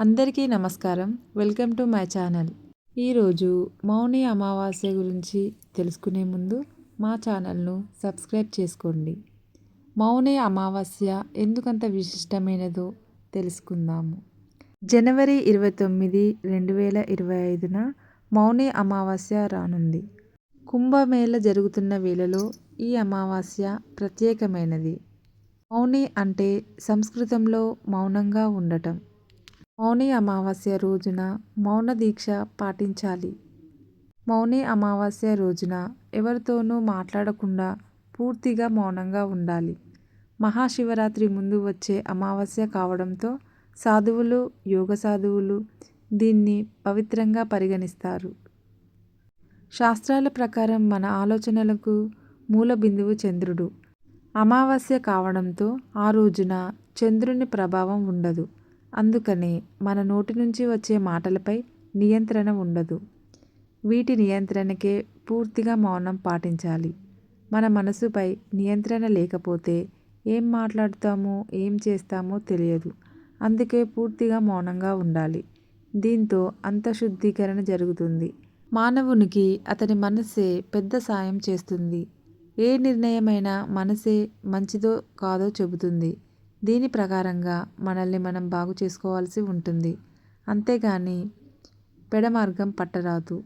అందరికీ నమస్కారం. Welcome to my channel. ఈరోజు మౌని అమావాస్య గురించి తెలుసుకునే ముందు మా ఛానల్ను సబ్స్క్రైబ్ చేసుకోండి. మౌని అమావాస్య ఎందుకంత విశిష్టమైనదో తెలుసుకుందాము. జనవరి 29, 2025న మౌని అమావాస్య రానుంది. కుంభమేళ జరుగుతున్న వేళలో ఈ అమావాస్య ప్రత్యేకమైనది. మౌని అంటే సంస్కృతంలో మౌనంగా ఉండటం. మౌని అమావాస్య రోజున మౌన దీక్ష పాటించాలి. మౌని అమావాస్య రోజున ఎవరితోనూ మాట్లాడకుండా పూర్తిగా మౌనంగా ఉండాలి. మహాశివరాత్రి ముందు వచ్చే అమావాస్య కావడంతో సాధువులు, యోగ సాధువులు దీన్ని పవిత్రంగా పరిగణిస్తారు. శాస్త్రాల ప్రకారం మన ఆలోచనలకు మూల బిందువు చంద్రుడు. అమావాస్య కావడంతో ఆ రోజున చంద్రుని ప్రభావం ఉండదు. అందుకనే మన నోటి నుంచి వచ్చే మాటలపై నియంత్రణ ఉండదు. వీటి నియంత్రణకే పూర్తిగా మౌనం పాటించాలి. మన మనసుపై నియంత్రణ లేకపోతే ఏం మాట్లాడుతామో, ఏం చేస్తామో తెలియదు. అందుకే పూర్తిగా మౌనంగా ఉండాలి. దీంతో అంతఃశుద్ధీకరణ జరుగుతుంది. మానవునికి అతని మనస్సే పెద్ద సాయం చేస్తుంది. ఏ నిర్ణయమైనా మనసే మంచిదో కాదో చెబుతుంది. దీని ప్రకారంగా మనల్ని మనం బాగు చేసుకోవాల్సి ఉంటుంది. అంతేగాని పెడమార్గం పట్టరాదు.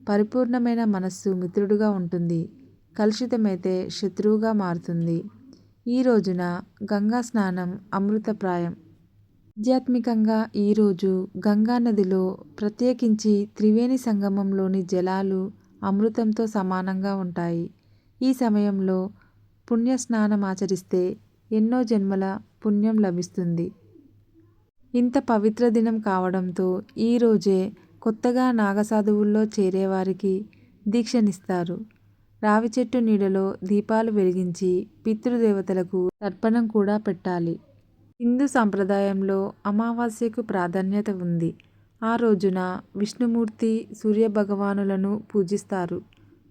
పరిపూర్ణమైన మనస్సు మిత్రుడుగా ఉంటుంది. కలుషితమైతే శత్రువుగా మారుతుంది. ఈ రోజున గంగా స్నానం అమృతప్రాయం. ఆధ్యాత్మికంగా ఈరోజు గంగా నదిలో ప్రత్యేకించి త్రివేణి సంగమంలోని జలాలు అమృతంతో సమానంగా ఉంటాయి. ఈ సమయంలో పుణ్యస్నానమాచరిస్తే ఎన్నో జన్మల పుణ్యం లభిస్తుంది. ఇంత పవిత్ర దినం కావడంతో ఈరోజే కొత్తగా నాగసాధువుల్లో చేరేవారికి దీక్షనిస్తారు. రావి చెట్టు నీడలో దీపాలు వెలిగించి పితృదేవతలకు తర్పణం కూడా పెట్టాలి. హిందూ సంప్రదాయంలో అమావాస్యకు ప్రాధాన్యత ఉంది. ఆ రోజున విష్ణుమూర్తి, సూర్యభగవానులను పూజిస్తారు.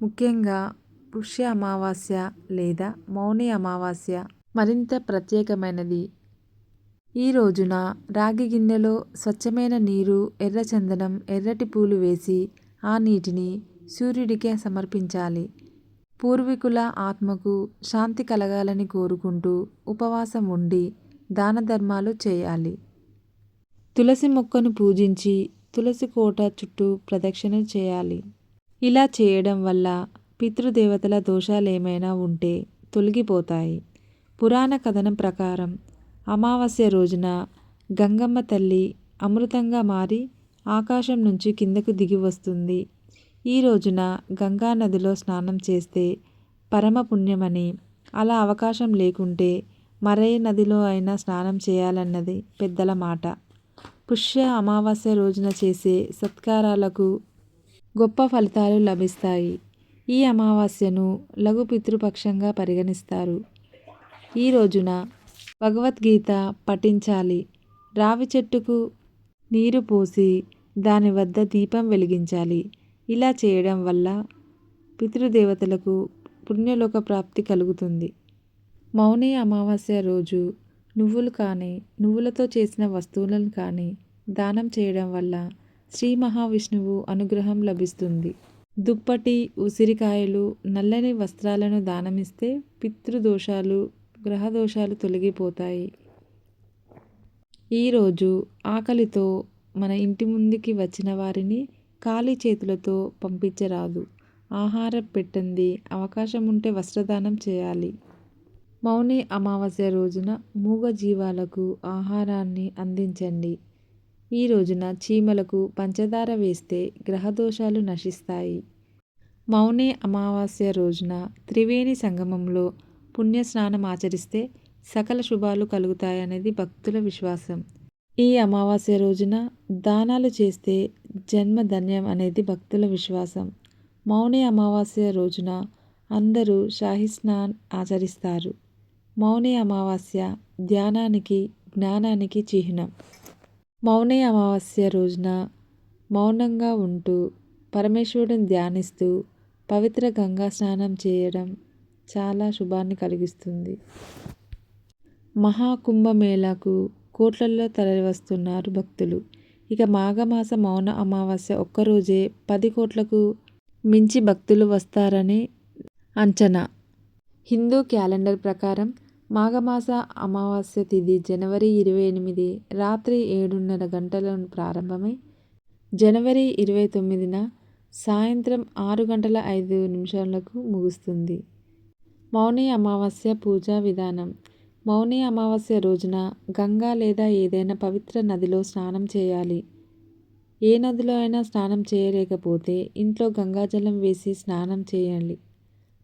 ముఖ్యంగా పుష్య అమావాస్య లేదా మౌని అమావాస్య మరింత ప్రత్యేకమైనది. ఈ రోజున రాగి గిన్నెలో స్వచ్ఛమైన నీరు, ఎర్రచందనం, ఎర్రటి పూలు వేసి ఆ నీటిని సూర్యుడికే సమర్పించాలి. పూర్వీకుల ఆత్మకు శాంతి కలగాలని కోరుకుంటూ ఉపవాసం ఉండి దాన ధర్మాలు చేయాలి. తులసి మొక్కను పూజించి తులసి కోట చుట్టూ ప్రదక్షిణ చేయాలి. ఇలా చేయడం వల్ల పితృదేవతల దోషాలేమైనా ఉంటే తొలగిపోతాయి. పురాణ కథనం ప్రకారం అమావాస్య రోజున గంగమ్మ తల్లి అమృతంగా మారి ఆకాశం నుంచి కిందకు దిగి వస్తుంది. ఈ రోజున గంగా నదిలో స్నానం చేస్తే పరమ పుణ్యమని, అలా అవకాశం లేకుంటే మరే నదిలో అయినా స్నానం చేయాలన్నది పెద్దల మాట. పుష్య అమావాస్య రోజున చేసే సత్కారాలకు గొప్ప ఫలితాలు లభిస్తాయి. ఈ అమావాస్యను లఘు పితృపక్షంగా పరిగణిస్తారు. ఈ రోజున భగవద్గీత పఠించాలి. రావి చెట్టుకు నీరు పోసి దాని వద్ద దీపం వెలిగించాలి. ఇలా చేయడం వల్ల పితృదేవతలకు పుణ్యలోక ప్రాప్తి కలుగుతుంది. మౌని అమావాస్య రోజు నువ్వులు కానీ, నువ్వులతో చేసిన వస్తువులను కానీ దానం చేయడం వల్ల శ్రీ మహావిష్ణువు అనుగ్రహం లభిస్తుంది. దుప్పటి, ఉసిరికాయలు, నల్లని వస్త్రాలను దానమిస్తే పితృదోషాలు, గ్రహదోషాలు తొలగిపోతాయి. ఈరోజు ఆకలితో మన ఇంటి ముందుకి వచ్చిన వారిని ఖాళీ చేతులతో పంపించరాదు. ఆహారం పెట్టండి, అవకాశం ఉంటే వస్త్రదానం చేయాలి. మౌని అమావాస్య రోజున మూగ జీవాలకు ఆహారాన్ని అందించండి. ఈ రోజున చీమలకు పంచదార వేస్తే గ్రహదోషాలు నశిస్తాయి. మౌని అమావాస్య రోజున త్రివేణి సంగమంలో పుణ్యస్నానం ఆచరిస్తే సకల శుభాలు కలుగుతాయనేది భక్తుల విశ్వాసం. ఈ అమావాస్య రోజున దానాలు చేస్తే జన్మ ధన్యం అనేది భక్తుల విశ్వాసం. మౌని అమావాస్య రోజున అందరూ షాహీ స్నాన్ ఆచరిస్తారు. మౌని అమావాస్య ధ్యానానికి, జ్ఞానానికి చిహ్నం. మౌని అమావాస్య రోజున మౌనంగా ఉంటూ పరమేశ్వరుడిని ధ్యానిస్తూ పవిత్ర గంగా స్నానం చేయడం చాలా శుభాన్ని కలిగిస్తుంది. మహాకుంభమేళాకు కోట్లల్లో తరలివస్తున్నారు భక్తులు. ఇక మాఘమాస మౌన అమావాస్య ఒక్కరోజే 10 కోట్లకు మించి భక్తులు వస్తారని అంచనా. హిందూ క్యాలెండర్ ప్రకారం మాఘమాస అమావాస్య తిథి జనవరి 28 రాత్రి 7:30 గంటలను ప్రారంభమై జనవరి 29న సాయంత్రం 6:05 ముగుస్తుంది. మౌని అమావాస్య పూజా విధానం. మౌని అమావాస్య రోజున గంగా లేదా ఏదైనా పవిత్ర నదిలో స్నానం చేయాలి. ఏ నదిలో అయినా స్నానం చేయలేకపోతే ఇంట్లో గంగాజలం వేసి స్నానం చేయాలి.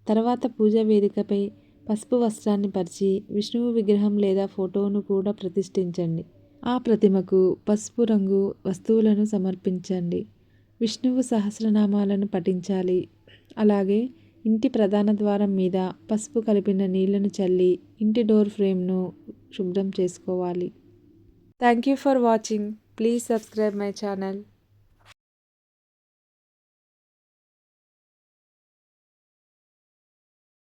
తర్వాత పూజా వేదికపై పసుపు వస్త్రాన్ని పరిచి విష్ణువు విగ్రహం లేదా ఫోటోను కూడా ప్రతిష్ఠించండి. ఆ ప్రతిమకు పసుపు రంగు వస్తువులను సమర్పించండి. విష్ణువు సహస్రనామాలను పఠించాలి. అలాగే ఇంటి ప్రధాన ద్వారం మీద పసుపు కలిపిన నీళ్లను చల్లి ఇంటి డోర్ ఫ్రేమ్ను శుభ్రం చేసుకోవాలి. Thank you for watching. Please subscribe my channel.